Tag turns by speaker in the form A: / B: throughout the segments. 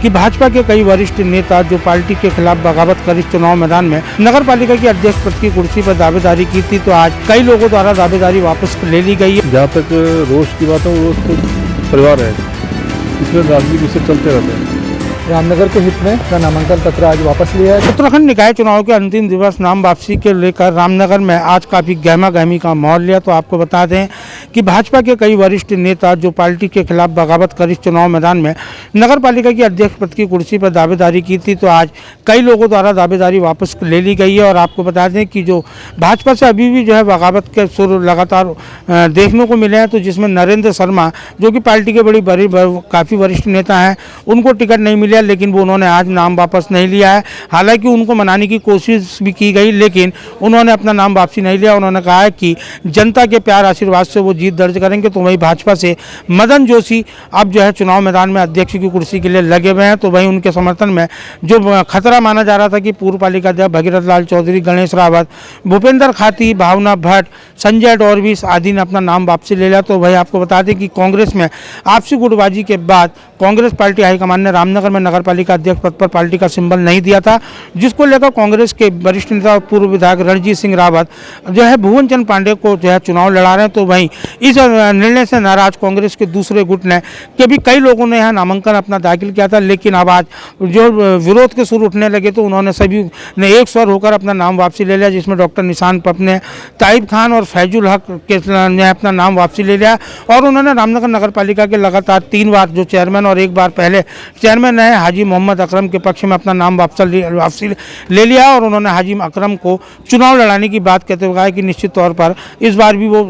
A: कि भाजपा के कई वरिष्ठ नेता जो पार्टी के खिलाफ बगावत कर इस चुनाव मैदान में नगर पालिका की अध्यक्ष पद की कुर्सी पर दावेदारी की थी, तो आज कई लोगों द्वारा दावेदारी वापस ले ली गई है।
B: जहाँ तक रोष की बात है, वो रोष तो परिवार है, इसमें राजनीतिक विषय चलते रहते हैं।
C: रामनगर के हित में अपना नामांकन पत्र आज वापस लिया है।
A: उत्तराखंड निकाय चुनाव के अंतिम दिवस नाम वापसी के लेकर रामनगर में आज काफी गहमा गहमी का माहौल लिया। तो आपको बता दें कि भाजपा के कई वरिष्ठ नेता जो पार्टी के खिलाफ बगावत कर इस चुनाव मैदान में नगर पालिका की अध्यक्ष पद की कुर्सी पर दावेदारी की थी, तो आज कई लोगों द्वारा दावेदारी वापस ले ली गई है। और आपको बता दें कि जो भाजपा से अभी भी जो है बगावत के सुर लगातार देखने को मिले हैं, तो जिसमें नरेंद्र शर्मा जो कि पार्टी के काफ़ी वरिष्ठ नेता हैं, उनको टिकट नहीं मिला, लेकिन वो उन्होंने आज नाम वापस नहीं लिया है। हालांकि उनको मनाने की कोशिश भी की गई, लेकिन उन्होंने अपना नाम वापसी नहीं लिया। उन्होंने कहा है कि जनता के प्यार आशीर्वाद से वो जीत दर्ज करेंगे। तो वहीं भाजपा से मदन जोशी अब जो है चुनाव मैदान में अध्यक्ष की कुर्सी के लिए लगे हुए हैं। तो वहीं उनके समर्थन में जो खतरा माना जा रहा था कि पूर्व पालिका अध्यक्ष भगीरथ लाल चौधरी, गणेश रावत, भूपेंद्र खाती, भावना भट्ट, संजय डोरविस आदि ने अपना नाम वापसी ले लिया। तो वही आपको बता दें कि कांग्रेस में आपसी गुटबाजी के बाद कांग्रेस पार्टी हाईकमान ने रामनगर में नगर पालिका अध्यक्ष पद पर पार्टी का सिंबल नहीं दिया था, जिसको लेकर कांग्रेस के वरिष्ठ नेता और पूर्व विधायक रणजीत सिंह रावत जो है भुवन चंद पांडे को जो है चुनाव लड़ा रहे हैं। तो वहीं इस निर्णय से नाराज कांग्रेस के दूसरे गुट ने के भी कई लोगों ने यहाँ नामांकन अपना दाखिल किया था, लेकिन अब आज जो विरोध के सुर उठने लगे तो उन्होंने सभी ने एक स्वर होकर अपना नाम वापसी ले लिया, जिसमें डॉक्टर निशान पप ने, ताइब खान और फैजुल हक ने अपना नाम वापसी ले लिया। और उन्होंने रामनगर नगर पालिका के लगातार 3 बार जो चेयरमैन और 1 बार पहले चेयरमैन है हाजी मोहम्मद अकरम के पक्ष में अपना नाम वापसी ले लिया। और उन्होंने हाजी अकरम को चुनाव लड़ाने की बात कहते हुए कहा कि निश्चित तौर पर इस बार भी वो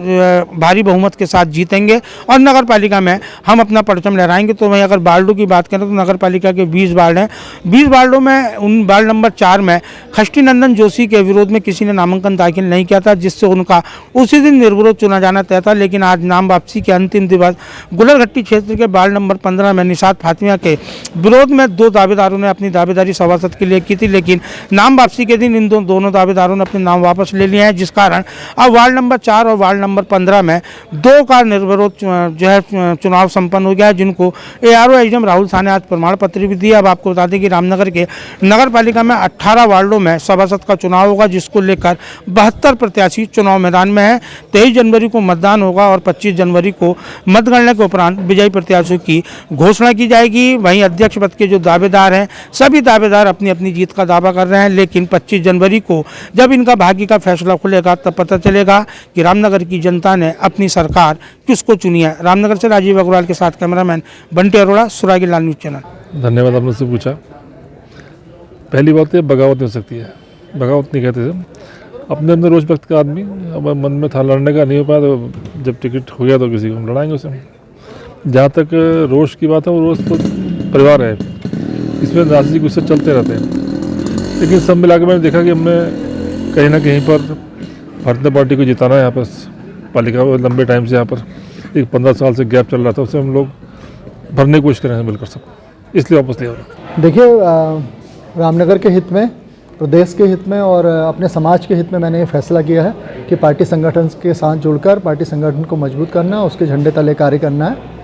A: भारी बहुमत के साथ जीतेंगे और नगर पालिका में हम अपना परचम लहराएंगे। तो वहीं अगर वार्डों की बात करें तो नगर पालिका के 20 वार्ड हैं। 20 वार्डों में उन वार्ड नंबर 4 में खष्टी नंदन जोशी के विरोध में किसी ने नामांकन दाखिल नहीं किया था, जिससे उनका उसी दिन निर्विरोध चुना जाना तय था। लेकिन आज नाम वापसी के अंतिम दिवस गुलरघट्टी क्षेत्र के वार्ड नंबर 15 में निशात फातिमा के विरोध में 2 दावेदारों ने अपनी दावेदारी सभासद के लिए की थी, लेकिन नाम वापसी के दिन इन दोनों दावेदारों ने अपने नाम वापस ले लिए हैं, जिस कारण अब वार्ड नंबर 4 और वार्ड नंबर 15 में 2 का निर्विरोध जो है चुनाव संपन्न हो गया है, जिनको ARO एसडीएम राहुल शाह ने आज प्रमाण पत्र भी दिया। अब आपको बता दें कि रामनगर के नगर पालिका में 18 वार्डों में सभासद का चुनाव होगा, जिसको लेकर 72 प्रत्याशी चुनाव मैदान में है। 23 जनवरी को मतदान होगा और 25 जनवरी को मतगणना के उपरांत विजयी प्रत्याशियों की घोषणा की जाएगी। वहीं अध्यक्ष पद के जो दावेदार हैं, सभी दावेदार अपनी अपनी जीत का दावा कर रहे हैं, लेकिन 25 जनवरी को जब इनका भाग्य का फैसला खुलेगा तब पता चलेगा कि रामनगर की जनता ने अपनी सरकार किसको चुनी है। रामनगर से राजीव अग्रवाल के साथ कैमरामैन बंटी अरोड़ा, सुरागी लाल न्यूज़ चैनल।
B: धन्यवाद आपने से पूछा। पहली बात है बगावत नहीं हो सकती है, बगावत नहीं कहते थे। अपने अपने रोज वक्त का आदमी अब मन में था लड़ने का, नहीं हो पाया तो जब टिकट हो गया तो किसी को हम लड़ाएंगे उसे। जहाँ तक रोष की बात है, वो रोष तो परिवार है, इसमें राजनीतिक विषय चलते रहते हैं। लेकिन सब मिला के मैंने देखा कि हमें कहीं ना कहीं पर भारतीय जनता पार्टी को जिताना है। यहाँ पर पालिका लंबे टाइम से यहाँ पर एक 15 साल से गैप चल रहा था, उसे हम लोग भरने की कोशिश करेंगे मिलकर सब, इसलिए वापस लिया।
C: देखिए, रामनगर के हित में, प्रदेश के हित में और अपने समाज के हित में मैंने ये फैसला किया है कि पार्टी संगठन के साथ जुड़कर पार्टी संगठन को मजबूत करना, उसके झंडे तले कार्य करना है।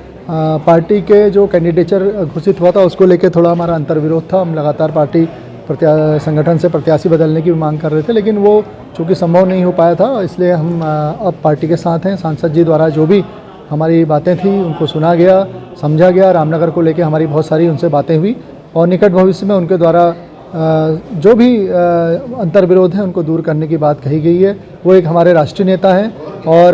C: पार्टी के जो कैंडिडेचर घोषित हुआ था उसको लेके थोड़ा हमारा अंतर्विरोध था। हम लगातार पार्टी संगठन से प्रत्याशी बदलने की मांग कर रहे थे, लेकिन वो चूँकि संभव नहीं हो पाया था, इसलिए हम अब पार्टी के साथ हैं। सांसद जी द्वारा जो भी हमारी बातें थी उनको सुना गया, समझा गया। रामनगर को लेके हमारी बहुत सारी उनसे बातें हुई और निकट भविष्य में उनके द्वारा जो भी अंतर्विरोध है उनको दूर करने की बात कही गई है। वो एक हमारे राष्ट्रीय नेता हैं और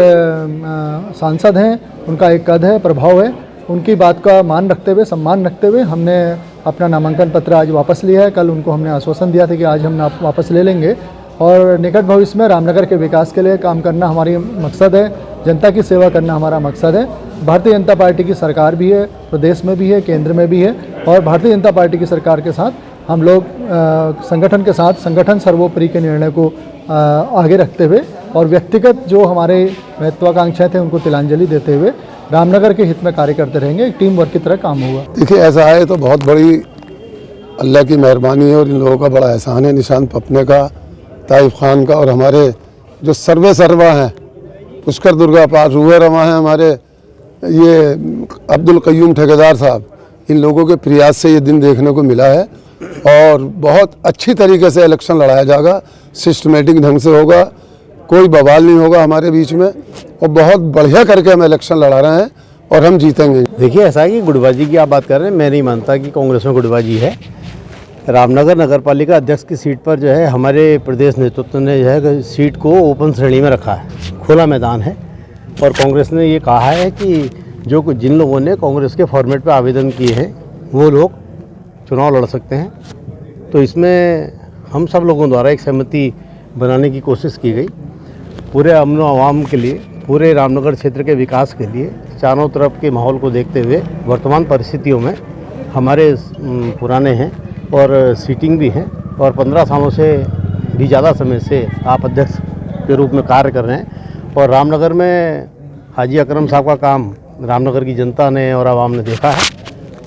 C: सांसद हैं, उनका एक कद है, प्रभाव है। उनकी बात का मान रखते हुए, सम्मान रखते हुए हमने अपना नामांकन पत्र आज वापस लिया है। कल उनको हमने आश्वासन दिया था कि आज हम वापस ले लेंगे और निकट भविष्य में रामनगर के विकास के लिए काम करना हमारी मकसद है, जनता की सेवा करना हमारा मकसद है। भारतीय जनता पार्टी की सरकार भी है, प्रदेश में भी है, केंद्र में भी है और भारतीय जनता पार्टी की सरकार के साथ हम लोग संगठन के साथ, संगठन सर्वोपरि के निर्णय को आगे रखते हुए और व्यक्तिगत जो हमारे महत्वाकांक्षाएं थे उनको तिलांजलि देते हुए रामनगर के हित में कार्य करते रहेंगे। एक टीम वर्क की तरह काम होगा।
D: देखिए, ऐसा है तो बहुत बड़ी अल्लाह की मेहरबानी है और इन लोगों का बड़ा एहसान है, निशान पपने का, ताइब खान का और हमारे जो सर्वा हैं पुष्कर दुर्गा पाठ हुए रमा हैं, हमारे ये अब्दुल कयूम ठेकेदार साहब, इन लोगों के प्रयास से ये दिन देखने को मिला है और बहुत अच्छी तरीके से इलेक्शन लड़ाया जाएगा, सिस्टमेटिक ढंग से होगा, कोई बवाल नहीं होगा हमारे बीच में और बहुत बढ़िया करके हम इलेक्शन लड़ा रहे हैं और हम जीतेंगे।
E: देखिए ऐसा है कि गुटबाजी की आप बात कर रहे हैं, मैं नहीं मानता कि कांग्रेस में गुटबाजी है। रामनगर नगर पालिका अध्यक्ष की सीट पर जो है हमारे प्रदेश नेतृत्व ने जो है सीट को ओपन श्रेणी में रखा है, खुला मैदान है और कांग्रेस ने ये कहा है कि जिन लोगों ने कांग्रेस के फॉर्मेट पे आवेदन किए हैं वो लोग चुनाव लड़ सकते हैं। तो इसमें हम सब लोगों द्वारा एक सहमति बनाने की कोशिश की गई पूरे अमन आवाम के लिए, पूरे रामनगर क्षेत्र के विकास के लिए। चारों तरफ के माहौल को देखते हुए वर्तमान परिस्थितियों में हमारे पुराने हैं और सीटिंग भी है और 15 सालों से भी ज़्यादा समय से आप अध्यक्ष के रूप में कार्य कर रहे हैं और रामनगर में हाजी अकरम साहब का काम रामनगर की जनता ने और आवाम ने देखा है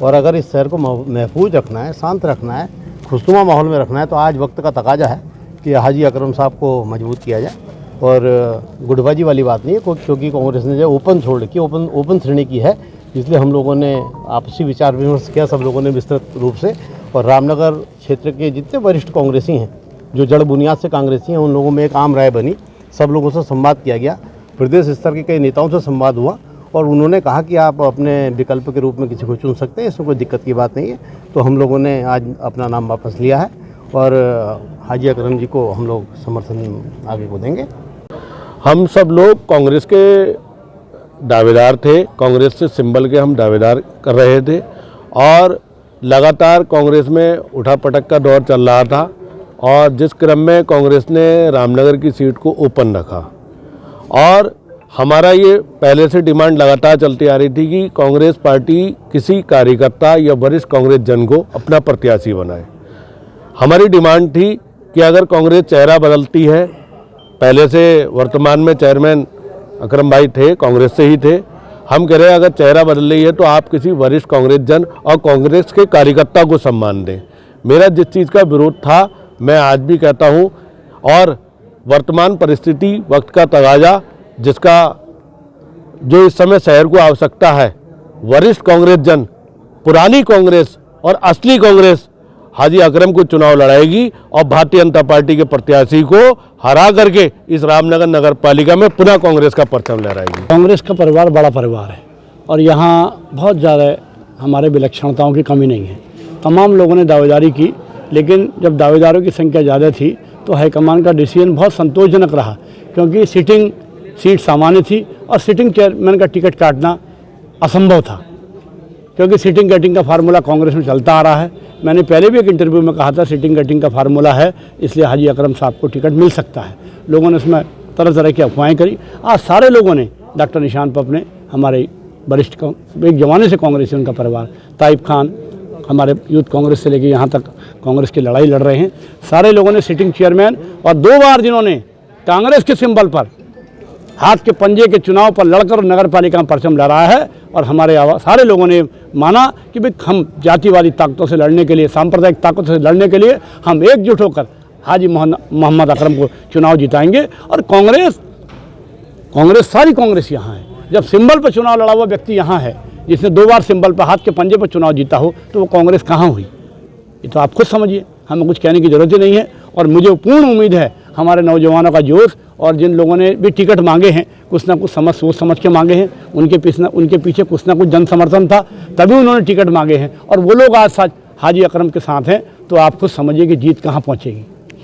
E: और अगर इस शहर को महफूज रखना है, शांत रखना है, खुशनुमा माहौल में रखना है तो आज वक्त का तकाजा है कि हाजी अकरम साहब को मजबूत किया जाए। और गुटबाजी वाली बात नहीं है क्योंकि कांग्रेस ने जो ओपन छोड़ रखी, ओपन श्रेणी की है, इसलिए हम लोगों ने आपसी विचार विमर्श किया सब लोगों ने विस्तृत रूप से। और रामनगर क्षेत्र के जितने वरिष्ठ कांग्रेसी हैं, जो जड़ बुनियाद से कांग्रेसी हैं, उन लोगों में एक आम राय बनी, सब लोगों से संवाद किया गया, प्रदेश स्तर के कई नेताओं से संवाद हुआ और उन्होंने कहा कि आप अपने विकल्प के रूप में किसी को चुन सकते हैं, इसमें कोई दिक्कत की बात नहीं है। तो हम लोगों ने आज अपना नाम वापस लिया है और हाजी अकरम जी को हम लोग समर्थन आगे को देंगे।
F: हम सब लोग कांग्रेस के दावेदार थे, कांग्रेस से सिंबल के हम दावेदार कर रहे थे और लगातार कांग्रेस में उठापटक का दौर चल रहा था और जिस क्रम में कांग्रेस ने रामनगर की सीट को ओपन रखा और हमारा ये पहले से डिमांड लगातार चलती आ रही थी कि कांग्रेस पार्टी किसी कार्यकर्ता या वरिष्ठ कांग्रेस जन को अपना प्रत्याशी बनाए। हमारी डिमांड थी कि अगर कांग्रेस चेहरा बदलती है, पहले से वर्तमान में चेयरमैन अकरम भाई थे, कांग्रेस से ही थे, हम कह रहे हैं अगर चेहरा बदल रही है तो आप किसी वरिष्ठ कांग्रेस जन और कांग्रेस के कार्यकर्ता को सम्मान दें। मेरा जिस चीज़ का विरोध था मैं आज भी कहता हूं और वर्तमान परिस्थिति, वक्त का तगाजा, जिसका जो इस समय शहर को आवश्यकता है, वरिष्ठ कांग्रेस जन, पुरानी कांग्रेस और असली कांग्रेस हाजी अकरम को चुनाव लड़ाएगी और भारतीय जनता पार्टी के प्रत्याशी को हरा करके इस रामनगर नगर पालिका में पुनः कांग्रेस का परचम लहराएगी।
G: कांग्रेस का परिवार बड़ा परिवार है और यहाँ बहुत ज़्यादा हमारे विलक्षणताओं की कमी नहीं है। तमाम लोगों ने दावेदारी की, लेकिन जब दावेदारों की संख्या ज़्यादा थी तो हाईकमान का डिसीजन बहुत संतोषजनक रहा क्योंकि सिटिंग सीट सामान्य थी और सिटिंग चेयरमैन का टिकट काटना असंभव था क्योंकि सिटिंग कैटिंग का फार्मूला कांग्रेस में चलता आ रहा है। मैंने पहले भी एक इंटरव्यू में कहा था सिटिंग कैटिंग का फार्मूला है, इसलिए हाजी अकरम साहब को टिकट मिल सकता है। लोगों ने इसमें तरह तरह की अफवाहें करी। आज सारे लोगों ने, डॉक्टर निशान पप ने, हमारे वरिष्ठ एक जमाने से कांग्रेसी उनका परिवार, ताइब खान हमारे यूथ कांग्रेस से लेकर यहाँ तक कांग्रेस की लड़ाई लड़ रहे हैं, सारे लोगों ने सिटिंग चेयरमैन और 2 बार जिन्होंने कांग्रेस के सिंबल पर हाथ के पंजे के चुनाव पर लड़कर नगर पालिका में परचम लहराया है और हमारे सारे लोगों ने माना कि भाई हम जातिवादी ताकतों से लड़ने के लिए, सांप्रदायिक ताकतों से लड़ने के लिए हम एकजुट होकर हाजी मोहम्मद अकरम को चुनाव जिताएंगे। और कांग्रेस सारी कांग्रेस यहाँ है। जब सिंबल पर चुनाव लड़ा हुआ व्यक्ति यहाँ है जिसने 2 बार सिंबल पर हाथ के पंजे पर चुनाव जीता हो तो वो कांग्रेस कहाँ हुई? ये तो आप खुद समझिए, हमें कुछ कहने की ज़रूरत ही नहीं है। और मुझे पूर्ण उम्मीद है हमारे नौजवानों का जोश और जिन लोगों ने भी टिकट मांगे हैं, कुछ ना कुछ सोच समझ के मांगे हैं, उनके पीछे कुछ ना कुछ जन समर्थन था, तभी उन्होंने टिकट मांगे हैं और वो लोग आज हाजी अकरम के साथ हैं, तो आप खुद समझिए कि जीत कहाँ पहुँचेगी।